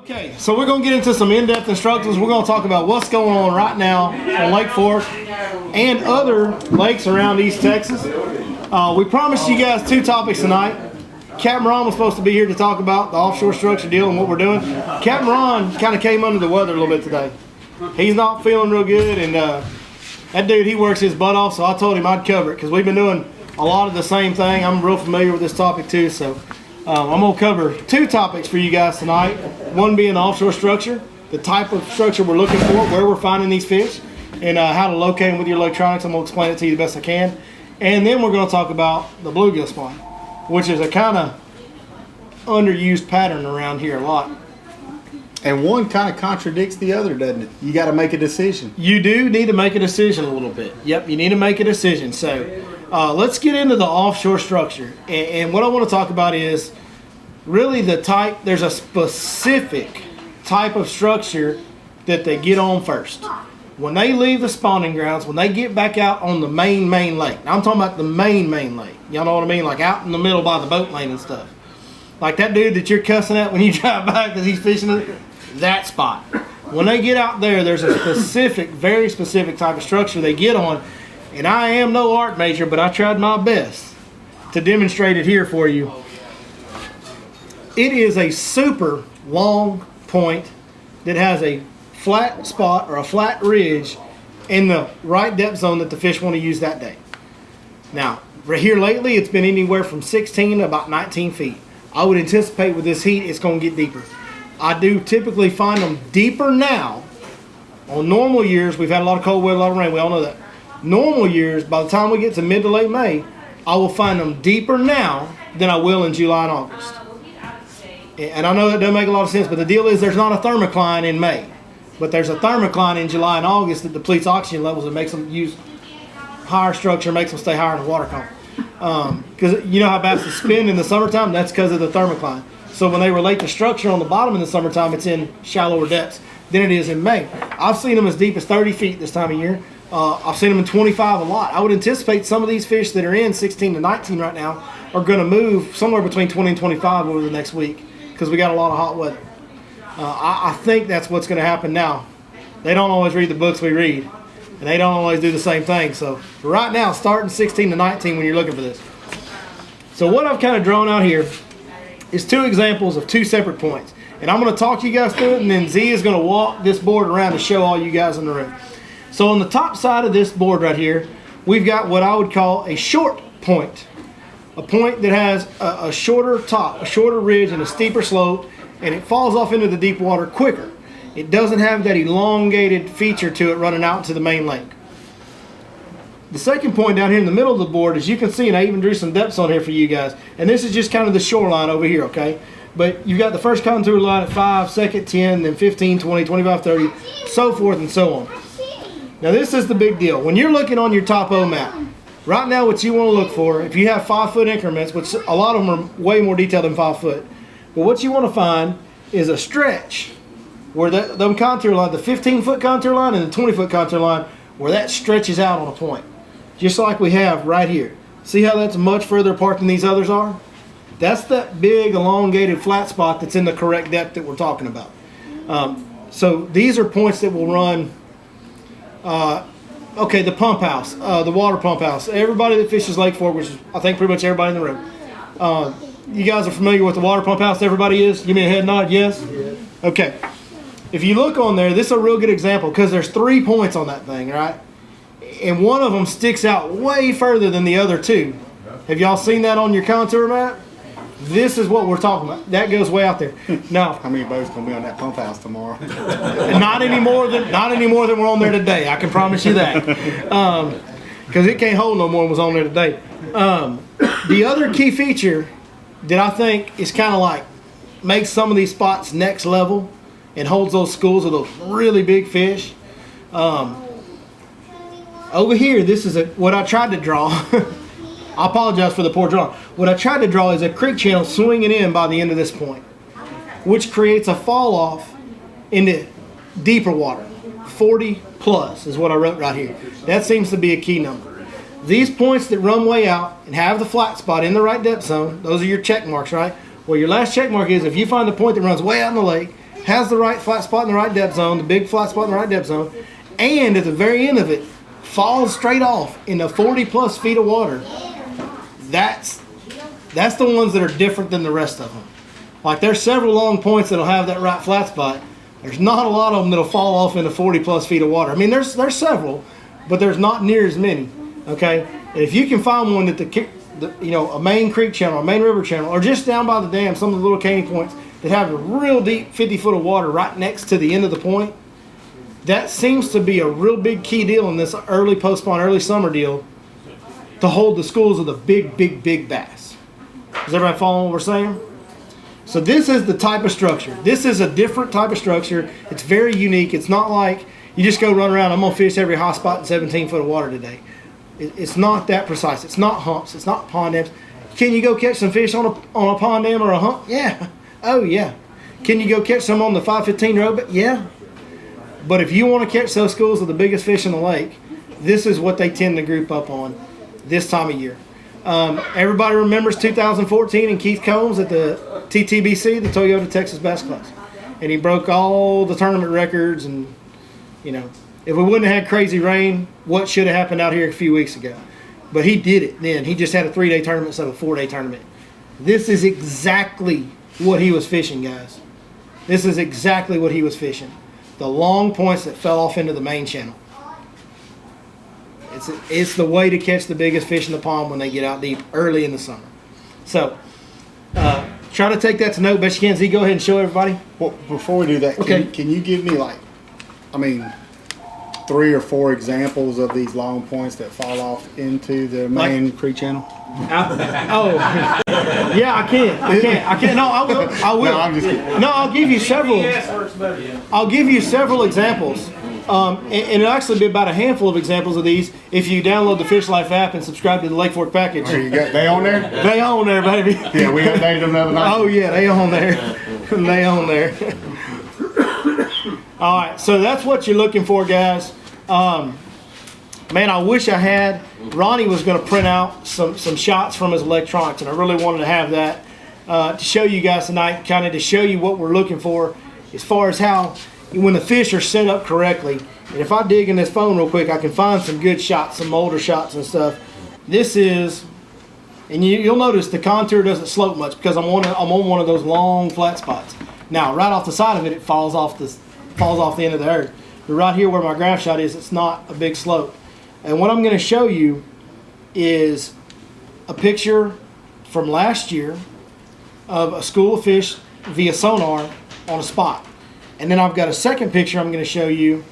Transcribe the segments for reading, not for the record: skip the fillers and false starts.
Okay, so we're going to get into some in-depth instructions. We're going to talk about what's going on right now on Lake Fork and other lakes around East Texas. We promised you guys 2 topics tonight. Captain Ron was supposed to be here to talk about the offshore structure deal and what we're doing. Captain Ron kind of came under the weather a little bit today. He's not feeling real good, and that dude, he works his butt off, so I told him I'd cover it because we've been doing a lot of the same thing. I'm real familiar with this topic too, so I'm going to cover 2 topics for you guys tonight. One being the offshore structure, the type of structure we're looking for, where we're finding these fish, and how to locate them with your electronics. I'm going to explain it to you the best I can. And then we're going to talk about the bluegill spawn, which is a kind of underused pattern around here a lot. And one kind of contradicts the other, doesn't it? You got to make a decision. You do need to make a decision a little bit. Yep, you need to make a decision. So let's get into the offshore structure. And what I want to talk about is really the type. There's a specific type of structure that they get on first. When they leave the spawning grounds, when they get back out on the main lake. Now I'm talking about the main lake. Y'all know what I mean? Like out in the middle by the boat lane and stuff. Like that dude that you're cussing at when you drive by because he's fishing it, that spot. When they get out there, there's a specific, very specific type of structure they get on. And I am no art major, but I tried my best to demonstrate it here for you. It is a super long point that has a flat spot or a flat ridge in the right depth zone that the fish want to use that day. Now, right here lately, it's been anywhere from 16 to about 19 feet. I would anticipate with this heat, it's going to get deeper. I do typically find them deeper now. On normal years, we've had a lot of cold weather, a lot of rain, we all know that. Normal years, by the time we get to mid to late May, I will find them deeper now than I will in July and August. And I know that doesn't make a lot of sense, but the deal is there's not a thermocline in May. But there's a thermocline in July and August that depletes oxygen levels and makes them use higher structure, makes them stay higher in the water column. Because you know how bass spin in the summertime? That's because of the thermocline. So when they relate the structure on the bottom in the summertime, it's in shallower depths than it is in May. I've seen them as deep as 30 feet this time of year. I've seen them in 25 a lot. I would anticipate some of these fish that are in 16 to 19 right now are going to move somewhere between 20 and 25 over the next week because we got a lot of hot weather. I think that's what's going to happen now. They don't always read the books we read, and they don't always do the same thing. So right now, starting 16 to 19 when you're looking for this. So what I've kind of drawn out here is 2 examples of 2 separate points. And I'm going to talk you guys through it, and then Z is going to walk this board around to show all you guys in the room. So on the top side of this board right here, we've got what I would call a short point. A point that has a shorter top, a shorter ridge, and a steeper slope, and it falls off into the deep water quicker. It doesn't have that elongated feature to it running out to the main lake. The second point down here in the middle of the board, as you can see, and I even drew some depths on here for you guys, and this is just kind of the shoreline over here, okay? But you've got the first contour line at 5, second 10, then 15, 20, 25, 30, so forth and so on. Now this is the big deal. When you're looking on your topo map, right now what you want to look for, if you have 5-foot increments, which a lot of them are way more detailed than 5 foot, but what you want to find is a stretch where them contour line, the 15-foot contour line and the 20-foot contour line, where that stretches out on a point. Just like we have right here. See how that's much further apart than these others are? That's that big elongated flat spot that's in the correct depth that we're talking about. So these are points that will run, okay, the pump house, the water pump house. Everybody that fishes Lake Fork, which is I think pretty much everybody in the room, you guys are familiar with the water pump house? Everybody is? Give me a head nod, yes? Yes. Okay. If you look on there, this is a real good example because there's 3 points on that thing, right? And one of them sticks out way further than the other 2. Have y'all seen that on your contour map? This is what we're talking about. That goes way out there. Now, how many boats gonna be on that pump house tomorrow? not any more than we're on there today. I can promise you that, because it can't hold no more than was on there today. The other key feature that I think is kind of like makes some of these spots next level and holds those schools of those really big fish. Over here, this is what I tried to draw. I apologize for the poor drawing. What I tried to draw is a creek channel swinging in by the end of this point, which creates a fall off into deeper water. 40 plus is what I wrote right here. That seems to be a key number. These points that run way out and have the flat spot in the right depth zone, those are your check marks, right? Well, your last check mark is if you find the point that runs way out in the lake, has the right flat spot in the right depth zone, the big flat spot in the right depth zone, and at the very end of it, falls straight off into 40 plus feet of water. That's the ones that are different than the rest of them. Like there's several long points that'll have that right flat spot. There's not a lot of them that'll fall off into 40 plus feet of water. I mean, there's several, but there's not near as many. Okay, and if you can find one that a main creek channel, a main river channel, or just down by the dam, some of the little canyon points that have a real deep 50 foot of water right next to the end of the point, that seems to be a real big key deal in this early post-spawn, early summer deal to hold the schools of the big bass. Is everybody following what we're saying? So this is the type of structure. This is a different type of structure. It's very unique. It's not like you just go run around, I'm going to fish every hot spot in 17 foot of water today. It's not that precise. It's not humps. It's not pond dams. Can you go catch some fish on a pond dam or a hump? Yeah. Oh, yeah. Can you go catch some on the 515 robot? Yeah. But if you want to catch those schools of the biggest fish in the lake, this is what they tend to group up on this time of year. Everybody remembers 2014 and Keith Combs at the TTBC, the Toyota Texas Bass Classic. And he broke all the tournament records. And, you know, if we wouldn't have had crazy rain, what should have happened out here a few weeks ago? But he did it then. He just had a 3-day tournament instead of a 4-day tournament. This is exactly what he was fishing, guys. This is exactly what he was fishing. The long points that fell off into the main channel. It's the way to catch the biggest fish in the pond when they get out deep early in the summer. So, try to take that to note best you can. Z, go ahead and show everybody. Well, before we do that, can you give me like, 3 or 4 examples of these long points that fall off into the main creek channel? Yeah, I can. No, I will. No, I'm just kidding. No, I'll give you several. I'll give you several examples. And it'll actually be about a handful of examples of these if you download the Fish Life app and subscribe to the Lake Fork package. There you go. They on there? They on there, baby. Yeah, we updated them the other night. Oh yeah, they on there. They on there. All right, so that's what you're looking for, guys. Man, I wish I had. Ronnie was going to print out some shots from his electronics, and I really wanted to have that to show you guys tonight, kind of to show you what we're looking for as far as how, when the fish are set up correctly. And if I dig in this phone real quick, I can find some good shots, some older shots and stuff. This is, and you'll notice the contour doesn't slope much because I'm on one of those long flat spots. Now, right off the side of it, it falls off the end of the earth. But right here where my graph shot is, it's not a big slope. And what I'm going to show you is a picture from last year of a school of fish via sonar on a spot. And then I've got a second picture I'm going to show you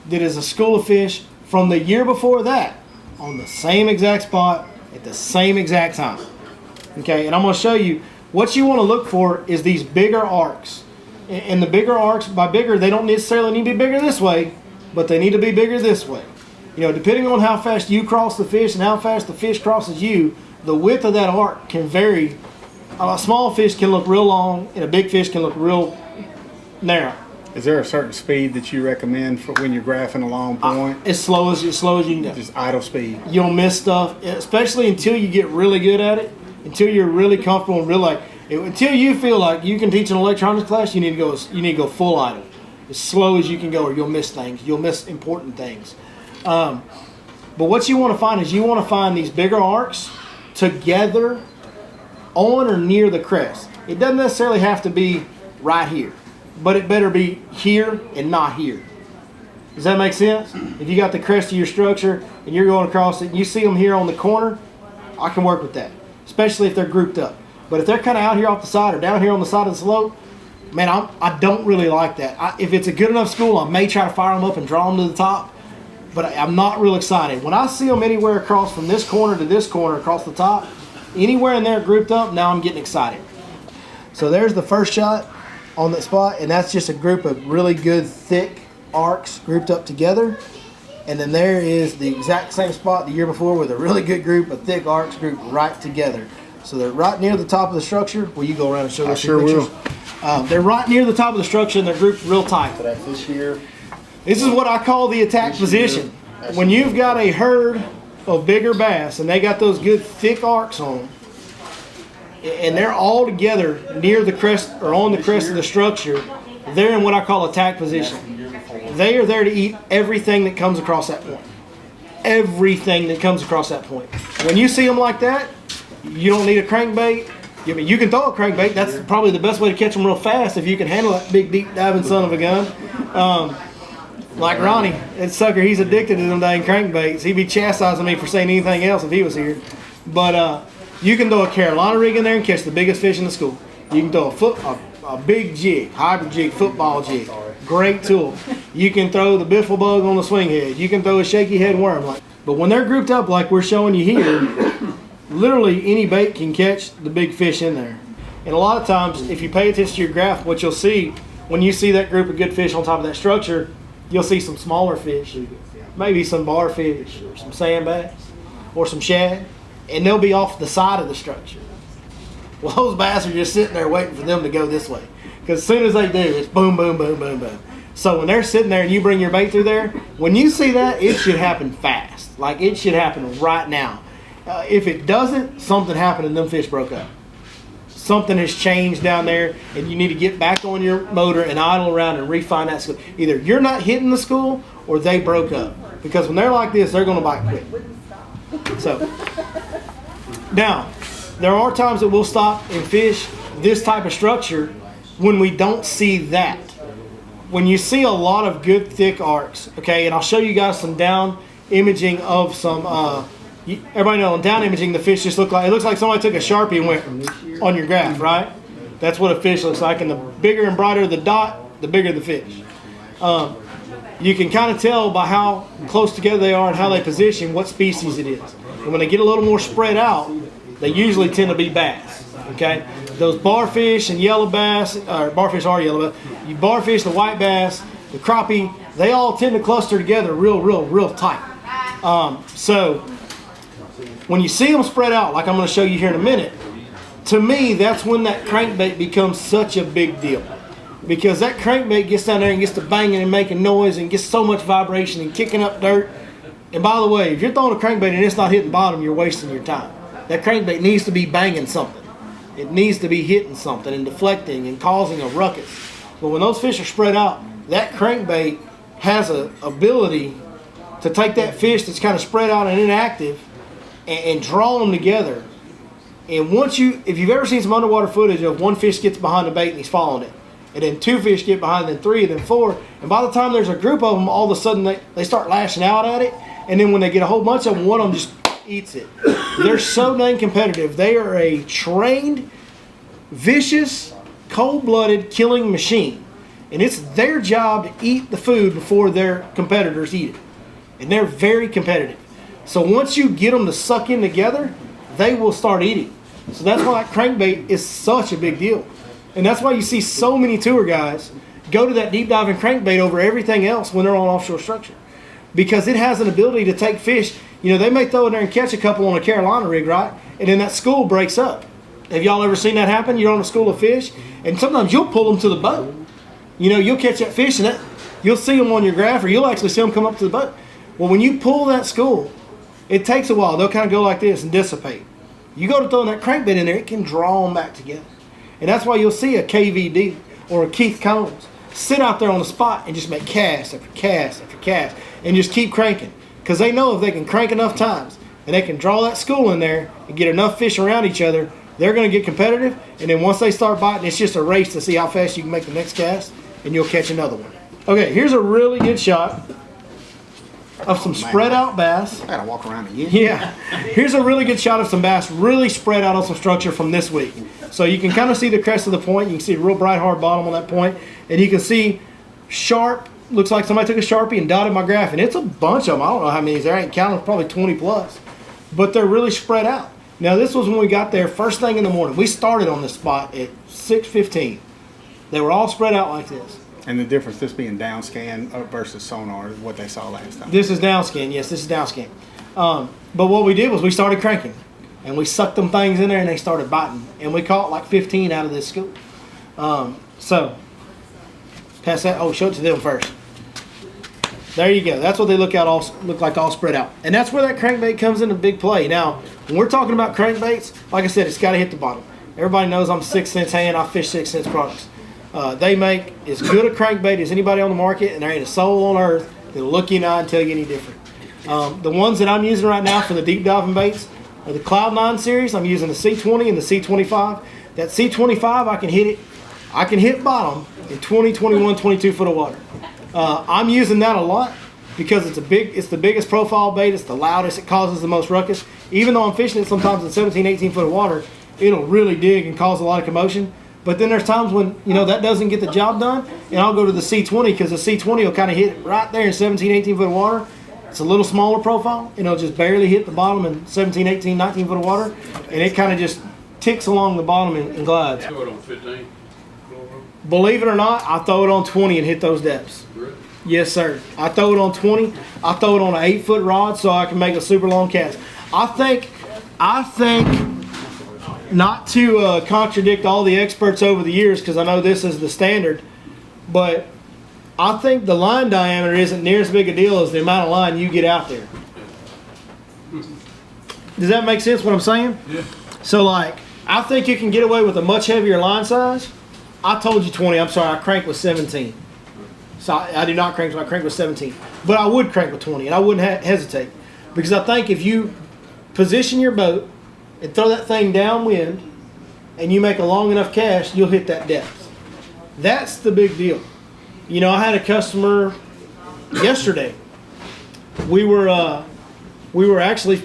that is a school of fish from the year before that on the same exact spot at the same exact time. Okay, and I'm going to show you what you want to look for is these bigger arcs. And the bigger arcs, by bigger, they don't necessarily need to be bigger this way, but they need to be bigger this way. You know, depending on how fast you cross the fish and how fast the fish crosses you, the width of that arc can vary. A small fish can look real long, and a big fish can look real narrow. Is there a certain speed that you recommend for when you're graphing a long point? As slow as you can go. Just idle speed. You'll miss stuff, especially until you get really good at it, until you're really comfortable and until you feel like you can teach an electronics class. You need to go full idle, as slow as you can go, or you'll miss things. You'll miss important things. But what you want to find is you want to find these bigger arcs together on or near the crest. It doesn't necessarily have to be right here, but it better be here and not here. Does that make sense? If you got the crest of your structure and you're going across it and you see them here on the corner, I can work with that, especially if they're grouped up. But if they're kind of out here off the side or down here on the side of the slope, man, I don't really like that. If it's a good enough school, I may try to fire them up and draw them to the top, but I'm not real excited. When I see them anywhere across from this corner to this corner across the top, anywhere in there grouped up, now I'm getting excited. So there's the first shot on that spot, and that's just a group of really good thick arcs grouped up together. And then there is the exact same spot the year before with a really good group of thick arcs grouped right together. So they're right near the top of the structure. Will you go around and show us your pictures? They're right near the top of the structure and they're grouped real tight. So that's this year. This is what I call the attack position. When you've got a herd of bigger bass and they got those good thick arcs on, and they're all together near the crest or on the crest of the structure, they're in what I call attack position. They are there to eat everything that comes across that point. Everything that comes across that point. When you see them like that, you don't need a crankbait. I mean, you can throw a crankbait. That's probably the best way to catch them real fast if you can handle that big, deep diving son of a gun. Like Ronnie, that sucker, he's addicted to them dang crankbaits. He'd be chastising me for saying anything else if he was here. But you can throw a Carolina rig in there and catch the biggest fish in the school. You can throw a big jig, hybrid jig, football jig. Great tool. You can throw the biffle bug on the swing head. You can throw a shaky head worm. But when they're grouped up like we're showing you here, literally any bait can catch the big fish in there. And a lot of times, if you pay attention to your graph, what you'll see, when you see that group of good fish on top of that structure, you'll see some smaller fish, maybe some barfish or some sand bass or some shad, and they'll be off the side of the structure. Well, those bass are just sitting there waiting for them to go this way. Because as soon as they do, it's boom, boom, boom, boom, boom. So when they're sitting there and you bring your bait through there, when you see that, it should happen fast. Like, it should happen right now. If it doesn't, something happened and them fish broke up. Something has changed down there, and you need to get back on your motor and idle around and refine that school. Either you're not hitting the school or they broke up. Because when they're like this, they're going to bite quick. So, now, there are times that we'll stop and fish this type of structure when we don't see that. When you see a lot of good thick arcs, okay, and I'll show you guys some down imaging of some, everybody know on down imaging the fish just look like, it looks like somebody took a Sharpie and went on your graph, right? That's what a fish looks like, and the bigger and brighter the dot, the bigger the fish. You can kind of tell by how close together they are and how they position what species it is. And when they get a little more spread out, they usually tend to be bass, okay? Those barfish and yellow bass, or barfish are yellow bass, you barfish, the white bass, the crappie, they all tend to cluster together real tight. So when you see them spread out, like I'm going to show you here in a minute, to me, that's when that crankbait becomes such a big deal. Because that crankbait gets down there and gets to banging and making noise and gets so much vibration and kicking up dirt. And by the way, if you're throwing a crankbait and it's not hitting bottom, you're wasting your time. That crankbait needs to be banging something. It needs to be hitting something and deflecting and causing a ruckus. But when those fish are spread out, that crankbait has an ability to take that fish that's kind of spread out and inactive and draw them together. And once if you've ever seen some underwater footage of one fish gets behind the bait and he's following it, and then two fish get behind, then three, and then four, and by the time there's a group of them, all of a sudden they start lashing out at it, and then when they get a whole bunch of them, one of them just eats it. They're so dang competitive. They are a trained, vicious, cold-blooded killing machine. And it's their job to eat the food before their competitors eat it. And they're very competitive. So once you get them to suck in together, they will start eating. So that's why crankbait is such a big deal. And that's why you see so many tour guys go to that deep diving crankbait over everything else when they're on offshore structure. Because it has an ability to take fish. You know, they may throw in there and catch a couple on a Carolina rig, right? And then that school breaks up. Have y'all ever seen that happen? You're on a school of fish, and sometimes you'll pull them to the boat. You know, you'll catch that fish, and you'll see them on your graph, or you'll actually see them come up to the boat. Well, when you pull that school, it takes a while. They'll kind of go like this and dissipate. You go to throwing that crankbait in there, it can draw them back together. And that's why you'll see a KVD or a Keith Combs sit out there on the spot and just make cast after cast after cast and just keep cranking. Because they know if they can crank enough times and they can draw that school in there and get enough fish around each other, they're going to get competitive. And then once they start biting, it's just a race to see how fast you can make the next cast, and you'll catch another one. Okay, here's a really good shot of some spread out bass. I gotta walk around again. Yeah. Here's a really good shot of some bass really spread out on some structure from this week. So you can kind of see the crest of the point. You can see a real bright hard bottom on that point. And you can see sharp, looks like somebody took a Sharpie and dotted my graph. And it's a bunch of them. I don't know how many there. I ain't counted, probably 20 plus. But they're really spread out. Now this was when we got there first thing in the morning. We started on this spot at 6:15. They were all spread out like this. And the difference, this being down scan versus sonar, is what they saw last time. This is down scan, yes, this is down scan. But what we did was we started cranking. And we sucked them things in there and they started biting. And we caught like 15 out of this school. So, pass that. Oh, show it to them first. There you go. That's what they look like all spread out. And that's where that crankbait comes into big play. Now, when we're talking about crankbaits, like I said, it's got to hit the bottom. Everybody knows I'm a 6 cents hand. I fish 6 cents products. They make as good a crankbait as anybody on the market, and there ain't a soul on earth that'll look you in the eye and tell you any different. The ones that I'm using right now for the deep diving baits are the Cloud9 series. I'm using the C20 and the C25. That C25, I can hit it. I can hit bottom in 20, 21, 22 foot of water. I'm using that a lot because it's the biggest profile bait. It's the loudest. It causes the most ruckus. Even though I'm fishing it sometimes in 17, 18 foot of water, it'll really dig and cause a lot of commotion. But then there's times when, that doesn't get the job done, and I'll go to the C20 because the C20 will kind of hit right there in 17, 18 foot of water. It's a little smaller profile, and it'll just barely hit the bottom in 17, 18, 19 foot of water, and it kind of just ticks along the bottom and glides. Throw it on 15? Believe it or not, I throw it on 20 and hit those depths. Really? Yes, sir. I throw it on 20. I throw it on an 8 foot rod so I can make a super long cast. I think, not to contradict all the experts over the years, because I know this is the standard, but I think the line diameter isn't near as big a deal as the amount of line you get out there. Does that make sense what I'm saying? Yeah. So like, I think you can get away with a much heavier line size. I told you 20, I'm sorry, I cranked with 17. So I do not crank, so I crank with 17. But I would crank with 20, and I wouldn't hesitate. Because I think if you position your boat and throw that thing downwind, and you make a long enough cast, you'll hit that depth. That's the big deal. I had a customer yesterday. We were actually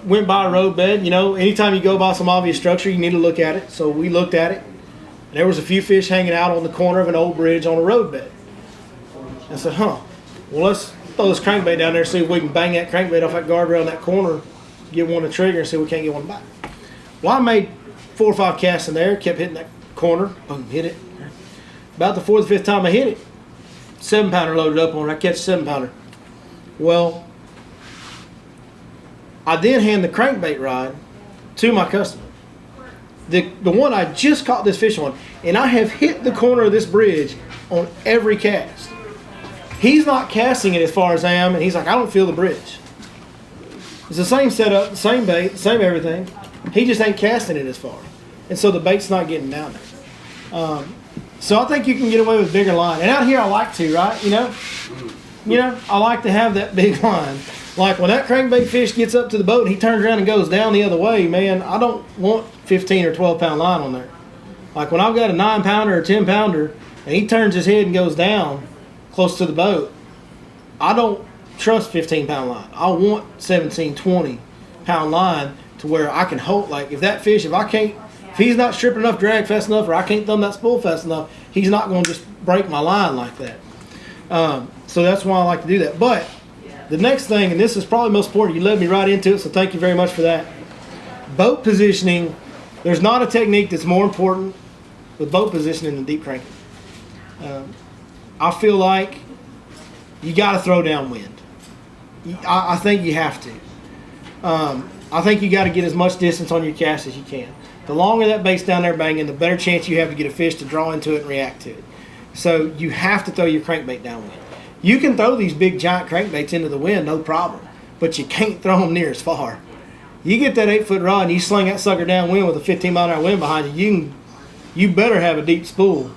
went by a road bed. Anytime you go by some obvious structure, you need to look at it. So we looked at it. And there was a few fish hanging out on the corner of an old bridge on a road bed. I said, well, let's throw this crankbait down there and see if we can bang that crankbait off that guardrail in that corner, get one to trigger, and see if we can't get one back. Well, I made 4 or 5 casts in there, kept hitting that corner, boom, hit it. About the 4th or 5th time I hit it, 7-pounder loaded up on it. I catch a 7-pounder. Well, I then hand the crankbait rod to my customer. The one I just caught this fish on, and I have hit the corner of this bridge on every cast. He's not casting it as far as I am, and he's like, I don't feel the bridge. It's the same setup, the same bait, the same everything. He just ain't casting it as far. And so the bait's not getting down there. So I think you can get away with bigger line. And out here I like to, right? I like to have that big line. Like when that crankbait fish gets up to the boat and he turns around and goes down the other way, man, I don't want 15 or 12 pound line on there. Like when I've got a 9-pounder or 10-pounder and he turns his head and goes down close to the boat, I don't trust 15-pound line. I want 17, 20-pound line to where I can hold, like if that fish, if he's not stripping enough drag fast enough, or I can't thumb that spool fast enough, he's not going to just break my line like that. So that's why I like to do that. But the next thing, and this is probably most important, you led me right into it, so thank you very much for that. Boat positioning, there's not a technique that's more important with boat positioning than deep cranking. I feel like you got to throw downwind. I think you have to. I think you got to get as much distance on your cast as you can. The longer that bait's down there banging, the better chance you have to get a fish to draw into it and react to it. So you have to throw your crankbait downwind. You can throw these big giant crankbaits into the wind, no problem, but you can't throw them near as far. You get that 8-foot rod and you sling that sucker downwind with a 15-mile-an-hour wind behind you, you better have a deep spool.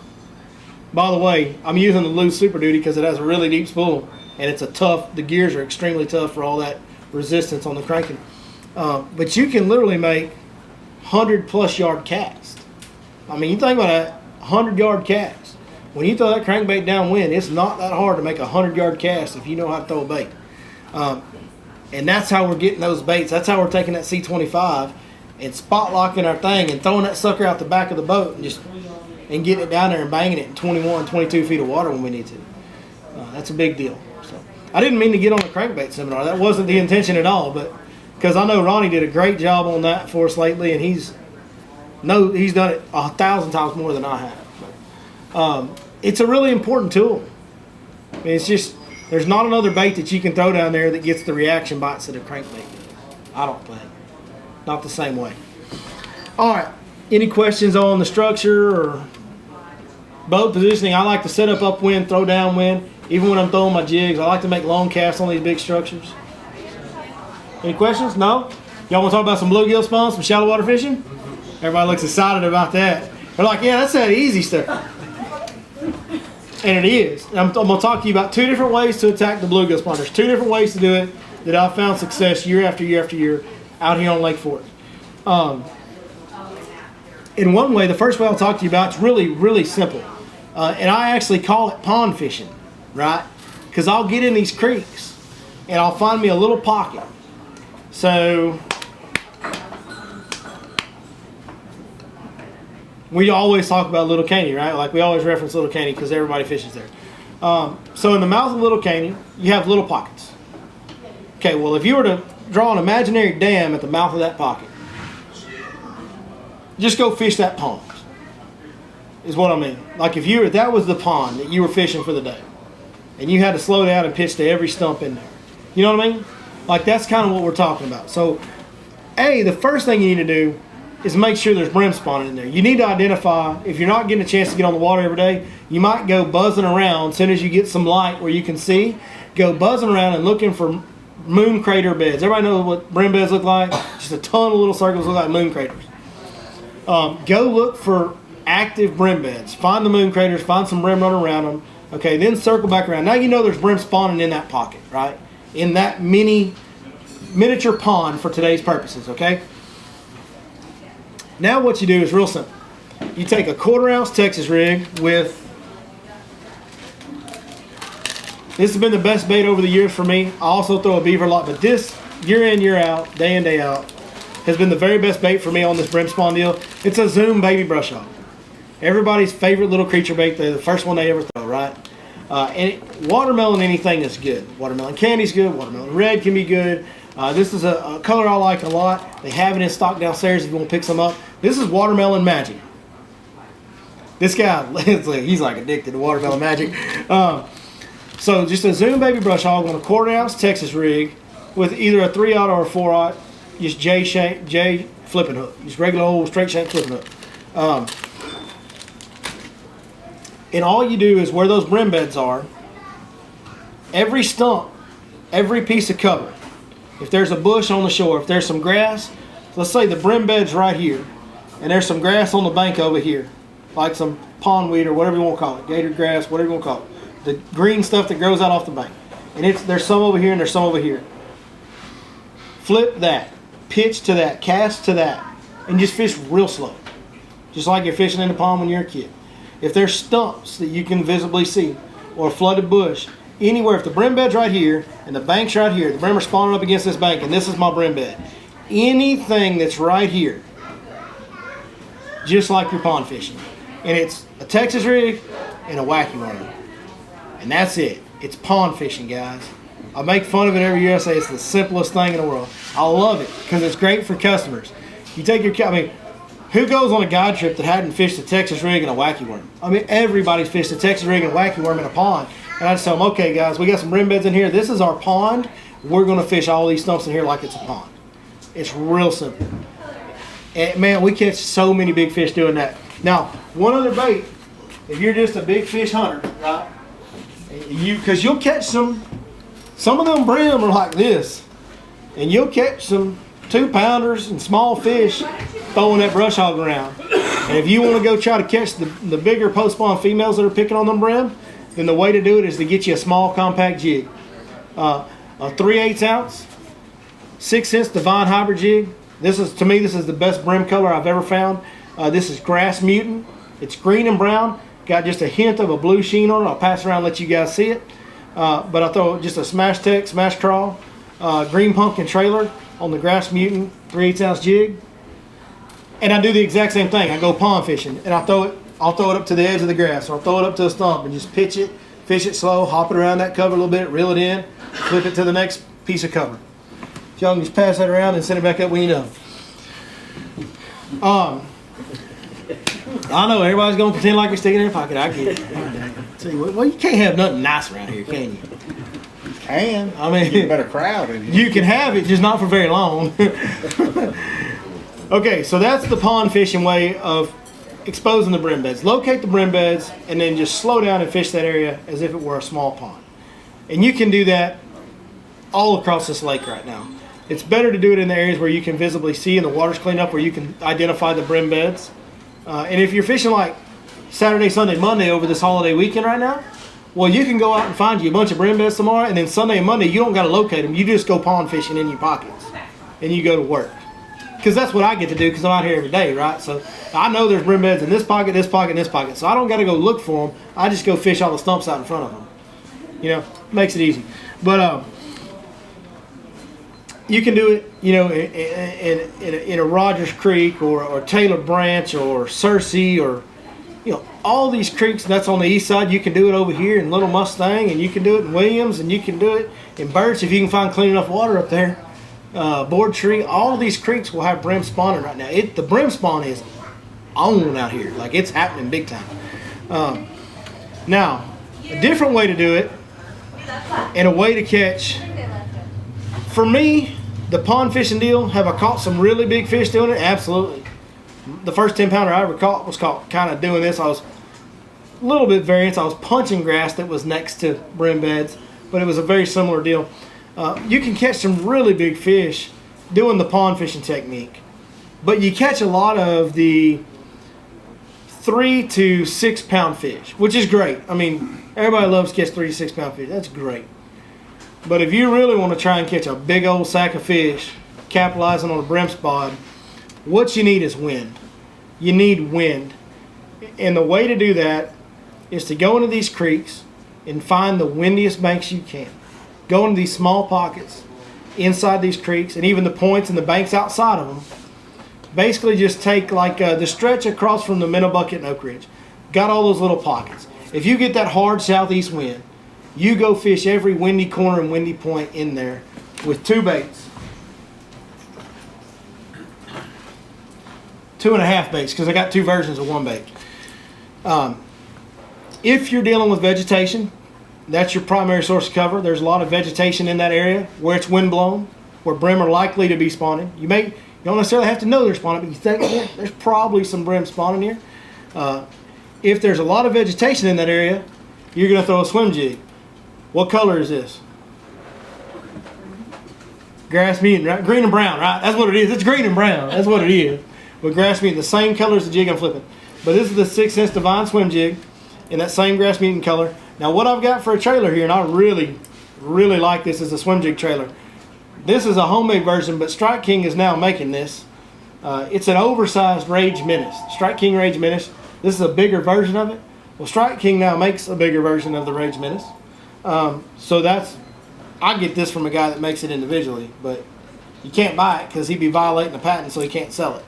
By the way, I'm using the loose Super Duty because it has a really deep spool, and it's the gears are extremely tough for all that resistance on the cranking. But you can literally make 100+ yard cast. I mean, you think about that, 100-yard cast. When you throw that crankbait downwind, it's not that hard to make a 100-yard cast if you know how to throw a bait. And that's how we're getting those baits. That's how we're taking that C25 and spot locking our thing and throwing that sucker out the back of the boat and getting it down there and banging it in 21, 22 feet of water when we need to. That's a big deal. So I didn't mean to get on the crankbait seminar. That wasn't the intention at all, but because I know Ronnie did a great job on that for us lately, and he's done it 1,000 times more than I have. It's a really important tool. I mean, it's just, there's not another bait that you can throw down there that gets the reaction bites that a crankbait does. I don't think. Not the same way. All right. Any questions on the structure or boat positioning? I like to set up upwind, throw downwind. Even when I'm throwing my jigs, I like to make long casts on these big structures. Any questions? No? Y'all want to talk about some bluegill spawns, some shallow water fishing? Everybody looks excited about that. They're like, yeah, that's that easy stuff. And it is. And I'm going to talk to you about 2 different ways to attack the bluegill spawn. There's 2 different ways to do it that I've found success year after year after year out here on Lake Fork. In one way, the first way I'll talk to you about is really, really simple. And I actually call it pond fishing, right? Because I'll get in these creeks and I'll find me a little pocket. So we always talk about Little Caney, right? Like we always reference Little Caney because everybody fishes there. So in the mouth of Little Caney, you have little pockets. Okay, well if you were to draw an imaginary dam at the mouth of that pocket, just go fish that pond, is what I mean. Like if that was the pond that you were fishing for the day, and you had to slow down and pitch to every stump in there. You know what I mean? Like that's kind of what we're talking about. So, the first thing you need to do is make sure there's brim spawning in there. You need to identify, if you're not getting a chance to get on the water every day, you might go buzzing around as soon as you get some light where you can see. Go buzzing around and looking for moon crater beds. Everybody know what brim beds look like? Just a ton of little circles look like moon craters. Go look for active brim beds. Find the moon craters, find some brim running around them. Okay, then circle back around. Now you know there's brim spawning in that pocket, right? In that miniature pond for today's purposes, okay? Now what you do is real simple. You take a 1/4 ounce Texas rig with, this has been the best bait over the years for me. I also throw a beaver a lot, but this year in, year out, day in, day out, has been the very best bait for me on this brim spawn deal. It's a Zoom baby brush hog. Everybody's favorite little creature bait. They're the first one they ever throw, right? Watermelon anything is good. Watermelon candy's good. Watermelon red can be good. This is a color I like a lot. They have it in stock downstairs if you want to pick some up. This is watermelon magic. This guy, he's like addicted to watermelon magic. So just a Zoom baby brush hog on a 1/4 ounce Texas rig with either a 3/0 or a 4/0, just J flipping hook. Just regular old straight shank flipping hook. And all you do is where those brim beds are, every stump, every piece of cover, if there's a bush on the shore, if there's some grass, let's say the brim bed's right here, and there's some grass on the bank over here, like some pondweed or whatever you want to call it, gator grass, whatever you want to call it, the green stuff that grows out off the bank. And there's some over here and there's some over here. Flip that, pitch to that, cast to that, and just fish real slow, just like you're fishing in the pond when you're a kid. If there's stumps that you can visibly see, or a flooded bush, anywhere, if the brim bed's right here, and the bank's right here, the brim are spawning up against this bank, and this is my brim bed, anything that's right here, just like you're pond fishing. And it's a Texas rig and a wacky worm. And that's it. It's pond fishing, guys. I make fun of it every year. I say it's the simplest thing in the world. I love it, because it's great for customers. You take your, who goes on a guide trip that hadn't fished a Texas rig and a wacky worm? Everybody's fished a Texas rig and a wacky worm in a pond. And I just tell them, okay guys, we got some brim beds in here. This is our pond. We're going to fish all these stumps in here like it's a pond. It's real simple. And man, we catch so many big fish doing that. Now, one other bait, if you're just a big fish hunter, right? Because you'll catch some of them brim are like this. And you'll catch some 2-pounders and small fish throwing that brush hog around. And if you want to go try to catch the bigger post-spawn females that are picking on them brim, then the way to do it is to get you a small compact jig. A 3/8 ounce, 6 cents Divine Hybrid jig. To me, this is the best brim color I've ever found. This is Grass Mutant. It's green and brown. Got just a hint of a blue sheen on it. I'll pass around and let you guys see it. But I throw just a smash tech, smash crawl, green pumpkin trailer on the Grass Mutant 3/8 ounce jig. And I do the exact same thing. I go pond fishing and I'll throw it up to the edge of the grass, or I'll throw it up to a stump and just pitch it, fish it slow, hop it around that cover a little bit, reel it in, flip it to the next piece of cover. If y'all can just pass that around and send it back up when you're done. I know everybody's gonna pretend like you're sticking in their pocket. I get it. Tell you what, well, you can't have nothing nice around here, can you? You can. You better crowd in here. You can have it, just not for very long. Okay, so that's the pond fishing way of exposing the brim beds. Locate the brim beds and then just slow down and fish that area as if it were a small pond. And you can do that all across this lake right now. It's better to do it in the areas where you can visibly see and the water's cleaned up, where you can identify the brim beds. And if you're fishing like Saturday, Sunday, Monday over this holiday weekend right now, Well, you can go out and find you a bunch of brim beds tomorrow, and then Sunday and Monday, you don't got to locate them. You just go pond fishing in your pockets, and you go to work. Because that's what I get to do because I'm out here every day, right? So I know there's brim beds in this pocket, this pocket, and this pocket. So I don't got to go look for them. I just go fish all the stumps out in front of them. You know, makes it easy. But you can do it, you know, in a Rogers Creek or Taylor Branch or Searcy or, you know, all these creeks. That's on the east side. You can do it over here in Little Mustang, and you can do it in Williams, and you can do it in Birch if you can find clean enough water up there. Board Tree, all these creeks will have brim spawning right now. The brim spawn is on out here, like it's happening big time. Now, a different way to do it, and a way to catch. For me, the pond fishing deal, have I caught some really big fish doing it? Absolutely. The first 10-pounder I ever caught was caught kind of doing this. I was a little bit variance. I was punching grass that was next to brim beds, but it was a very similar deal. You can catch some really big fish doing the pond fishing technique, but you catch a lot of the 3 to 6 pound fish, which is great. I mean, everybody loves to catch 3 to 6 pound fish. That's great. But if you really want to try and catch a big old sack of fish, capitalizing on a brim spot, what you need is wind. You need wind. And the way to do that is to go into these creeks and find the windiest banks you can. Go into these small pockets inside these creeks and even the points and the banks outside of them. Basically just take like the stretch across from the Minnow Bucket and Oak Ridge. Got all those little pockets. If you get that hard southeast wind, you go fish every windy corner and windy point in there with 2 baits. 2.5 baits, because I got 2 versions of 1 bait. If you're dealing with vegetation, that's your primary source of cover. There's a lot of vegetation in that area where it's wind blown, where brim are likely to be spawning. You don't necessarily have to know they're spawning, but you think, yeah, there's probably some brim spawning here. If there's a lot of vegetation in that area, you're going to throw a swim jig. What color is this? Grass mutant, right? Green and brown, right? That's what it is. It's green and brown. That's what it is. With grass mutant, the same color as the jig I'm flipping. But this is the 6 Sense Divine Swim Jig in that same grass mutant color. Now what I've got for a trailer here, and I really, really like this as a swim jig trailer. This is a homemade version, but Strike King is now making this. It's an oversized Rage Menace. Strike King Rage Menace. This is a bigger version of it. Well, Strike King now makes a bigger version of the Rage Menace. So I get this from a guy that makes it individually, but you can't buy it because he'd be violating the patent, so he can't sell it.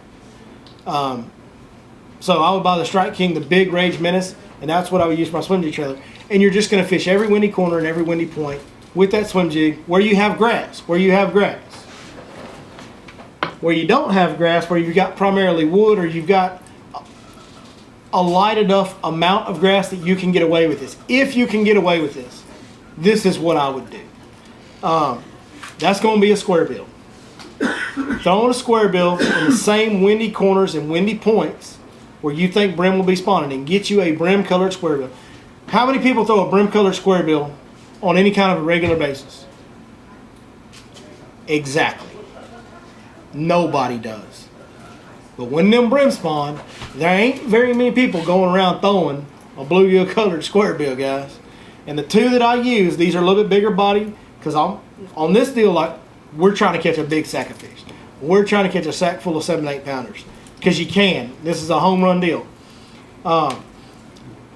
So I would buy the Strike King, the big Rage Menace, and that's what I would use for my swim jig trailer. And you're just going to fish every windy corner and every windy point with that swim jig where you have grass, where you have grass. Where you don't have grass, where you've got primarily wood or you've got a light enough amount of grass that you can get away with this. If you can get away with this, this is what I would do. That's going to be a square bill. Throwing a square bill in the same windy corners and windy points where you think brim will be spawning and get you a brim colored square bill. How many people throw a brim colored square bill on any kind of a regular basis? Exactly. Nobody does. But when them brim spawn, there ain't very many people going around throwing a bluegill colored square bill, guys. And the 2 that I use, these are a little bit bigger body, because on this deal, like, we're trying to catch a big sack of fish. We're trying to catch a sack full of 7 to 8 pounders, because you can. This is a home run deal.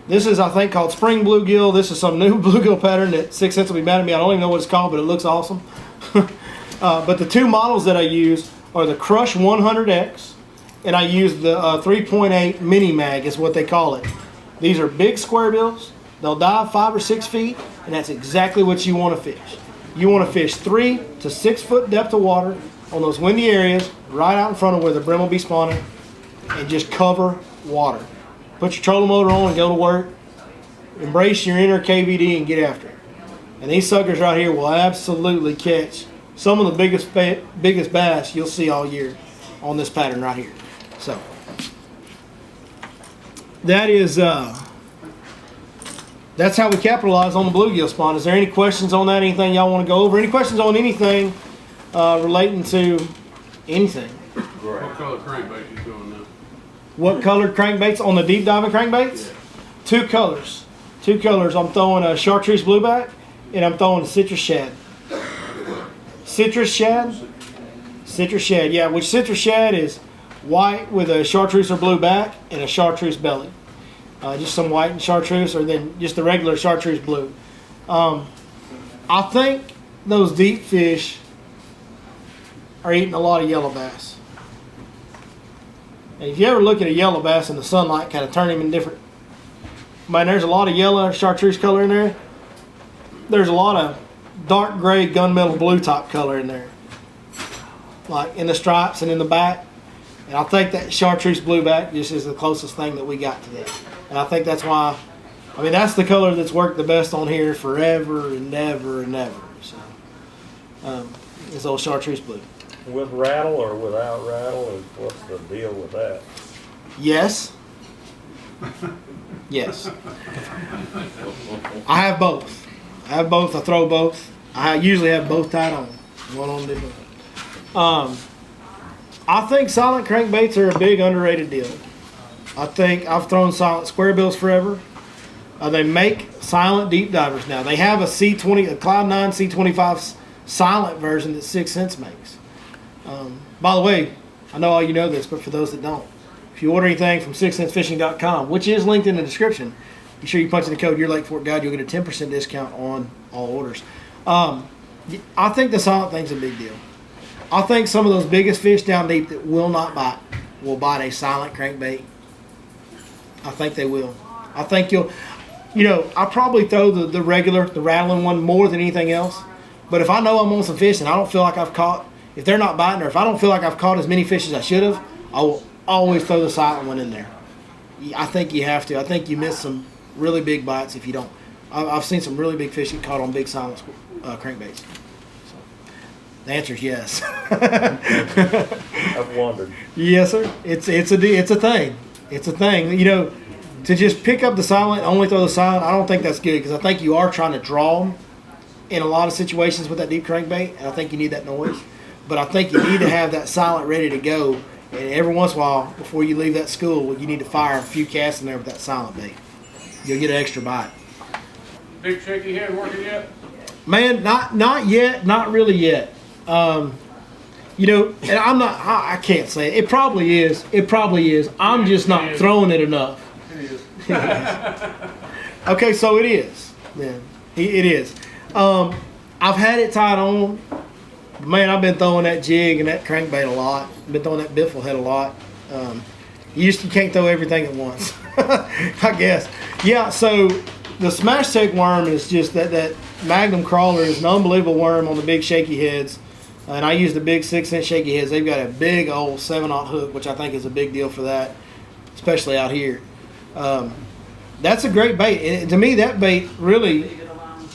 This is, I think, called Spring Bluegill. This is some new bluegill pattern that 6 Sense will be mad at me. I don't even know what it's called, but it looks awesome. But the 2 models that I use are the Crush 100X, and I use the 3.8 Mini Mag is what they call it. These are big square bills. They'll dive 5 or 6 feet, and that's exactly what you want to fish. You want to fish 3 to 6 foot depth of water on those windy areas right out in front of where the brim will be spawning, and just cover water. Put your trolling motor on and go to work. Embrace your inner KVD and get after it. And these suckers right here will absolutely catch some of the biggest bass you'll see all year on this pattern right here. So that is that's how we capitalize on the bluegill spawn. Is there any questions on that? Anything y'all want to go over? Any questions on anything relating to anything? What color crankbait you doing now? What colored crankbaits on the deep diving crankbaits? Yeah. 2 colors. two colors. I'm throwing a chartreuse blueback, and I'm throwing a citrus shad. Citrus shad? Citrus shad, yeah. Which citrus shad is white with a chartreuse or blue back and a chartreuse belly. Just some white and chartreuse, or then just the regular chartreuse blue. I think those deep fish are eating a lot of yellow bass. And if you ever look at a yellow bass in the sunlight, kind of turn him in different. Man, there's a lot of yellow chartreuse color in there. There's a lot of dark gray gunmetal blue top color in there, like in the stripes and in the back. And I think that chartreuse blueback just is the closest thing that we got to that. And I think that's why, I mean, that's the color that's worked the best on here forever and never and never. So, it's old chartreuse blue. With rattle or without rattle, or what's the deal with that? Yes. Yes. I have both. I throw both. I usually have both tied on. One on different. I think silent crankbaits are a big underrated deal. I think I've thrown silent square bills forever. They make silent deep divers now. They have a C20, a Cloud 9 C25 silent version that 6 Cents makes. By the way, I know all you know this, but for those that don't, if you order anything from 6centsfishing.com, which is linked in the description, be sure you punch in the code Your Lake Fork Guide. You'll get a 10% discount on all orders. I think the silent thing's a big deal. I think some of those biggest fish down deep that will not bite will bite a silent crankbait. I think they will. I think you'll, I probably throw the regular, the rattling one more than anything else. But if I know I'm on some fish and I don't feel like I've caught, if they're not biting, or if I don't feel like I've caught as many fish as I should have, I will always throw the silent one in there. I think you have to. I think you miss some really big bites if you don't. I've seen some really big fish get caught on big silent crankbaits. So, the answer is yes. I've wondered. Yes, sir. It's a thing. It's a thing. To just pick up the silent, only throw the silent, I don't think that's good, because I think you are trying to draw them in a lot of situations with that deep crankbait, and I think you need that noise. But I think you need to have that silent ready to go, and every once in a while, before you leave that school, you need to fire a few casts in there with that silent bait. You'll get an extra bite. Big shaky head working yet? Man, not yet, not really yet. And I can't say it. It probably is. I'm just not throwing it enough. It is. Okay, so it is. Man, it is. I've had it tied on. Man, I've been throwing that jig and that crankbait a lot. I've been throwing that biffle head a lot. You can't throw everything at once, I guess. Yeah, so the smash tech worm is just that Magnum crawler is an unbelievable worm on the big shaky heads. And I use the big 6 inch shaky heads. They've got a big old 7/0 hook, which I think is a big deal for that, especially out here. That's a great bait. And to me, that bait really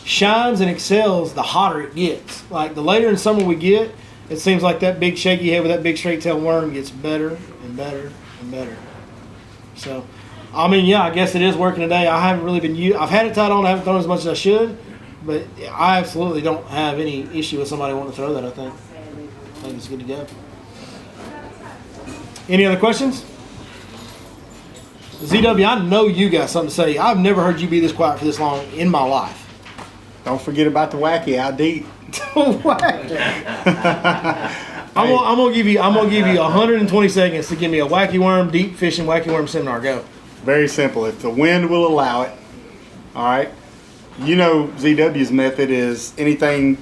shines and excels the hotter it gets. Like the later in summer we get, it seems like that big shaky head with that big straight tail worm gets better and better and better. So, I mean, yeah, I guess it is working today. I haven't really been I've had it tied on. I haven't thrown as much as I should, but I absolutely don't have any issue with somebody wanting to throw that. I think it's good to go. Any other questions? ZW, I know you got something to say. I've never heard you be this quiet for this long in my life. Don't forget about the wacky out deep. I'm gonna give you 120 seconds to give me a wacky worm deep fishing wacky worm seminar. Go. Very simple. If the wind will allow it, all right. ZW's method is anything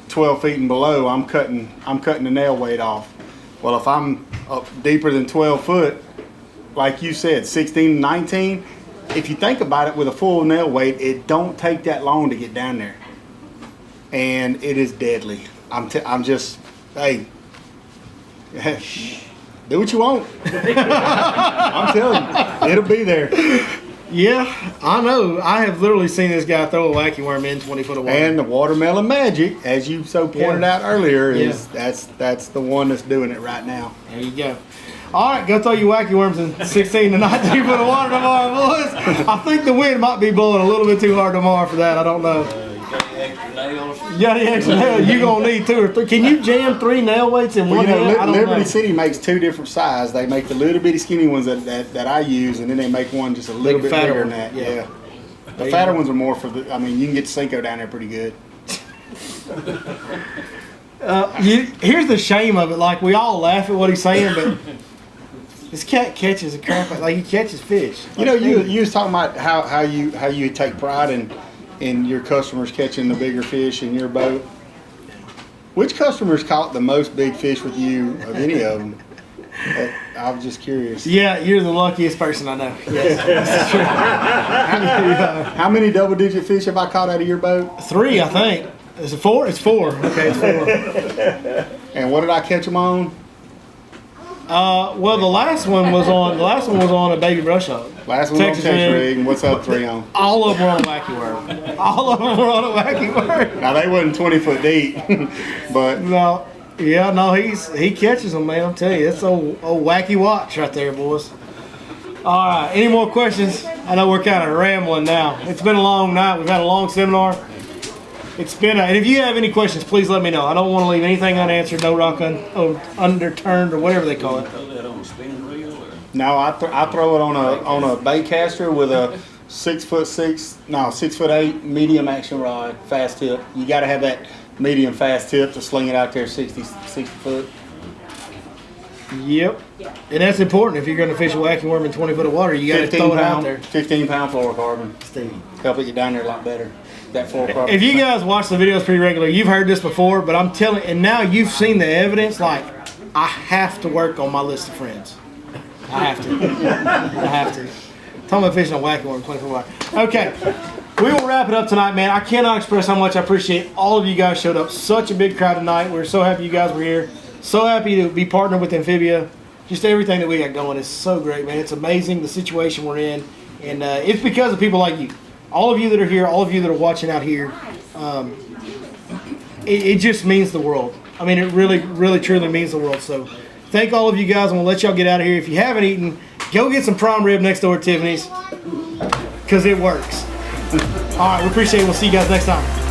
12 feet and below, I'm cutting the nail weight off. Well, if I'm up deeper than 12 foot, like you said, 16, 19, if you think about it, with a full nail weight, it don't take that long to get down there, and it is deadly. I'm just, hey, do what you want. I'm telling you, it'll be there. Yeah, I know. I have literally seen this guy throw a wacky worm in 20 foot of water. And the watermelon magic, as you so pointed out earlier, is that's the one that's doing it right now. There you go. All right, go throw your wacky worms in 16 to 19 foot of water tomorrow, boys. I think the wind might be blowing a little bit too hard tomorrow for that. I don't know. You got the extra nails? You got the extra nails. You're going to need 2 or 3. Can you jam 3 nail weights in one hand? I don't Liberty know. City makes 2 different sizes. They make the little bitty skinny ones that I use, and then they make one just a little bit bigger than that. Yeah. The fatter ones are more for the. I mean, you can get Cinco down there pretty good. Here's the shame of it. Like, we all laugh at what he's saying, but this cat catches a crankbait. Like, he catches fish. You know, you was talking about how you take pride in your customers catching the bigger fish in your boat. Which customers caught the most big fish with you of any of them? I was just curious. Yeah, you're the luckiest person I know. Yes, that's true. How many double-digit fish have I caught out of your boat? 3, I think. Is it 4? It's 4. Okay, it's 4. And what did I catch them on? Well, the last one was on a baby brush hog. Last one Texas on Texas rig. rig, and what's up 3 on? All of them were on a wacky worm. All of them were on a wacky worm. Now they wasn't 20 foot deep, but No, yeah, no, he catches them, man. I'm telling you, it's old wacky watch right there, boys. All right, any more questions? I know we're kind of rambling now. It's been a long night. We've had a long seminar. It's been and if you have any questions, please let me know. I don't want to leave anything unanswered, no rock underturned, or whatever they call it. no, I throw it on a bait caster with a 6'8" medium action rod, fast tip. You got to have that medium fast tip to sling it out there 60 foot. Yep, and that's important if you're going to fish a wacky worm in 20 foot of water. You got to throw it out there. 15-pound fluorocarbon. Steve, Help it get down there a lot better. That fluorocarbon. if you guys watch the videos pretty regularly, you've heard this before, but I'm telling, and now you've seen the evidence. Like, I have to work on my list of friends. I have to. I have to. Talking about fishing a wacky worm in 20 foot of water. Okay. We will wrap it up tonight, man. I cannot express how much I appreciate all of you guys showed up. Such a big crowd tonight. We're so happy you guys were here. So happy to be partnered with Amphibia. Just everything that we got going is so great, man. It's amazing the situation we're in. And it's because of people like you. All of you that are here, all of you that are watching out here. It just means the world. I mean, it really, really, truly means the world. So thank all of you guys. I'm going to let y'all get out of here. If you haven't eaten, go get some prime rib next door at Tiffany's. Because it works. All right, we appreciate it. We'll see you guys next time.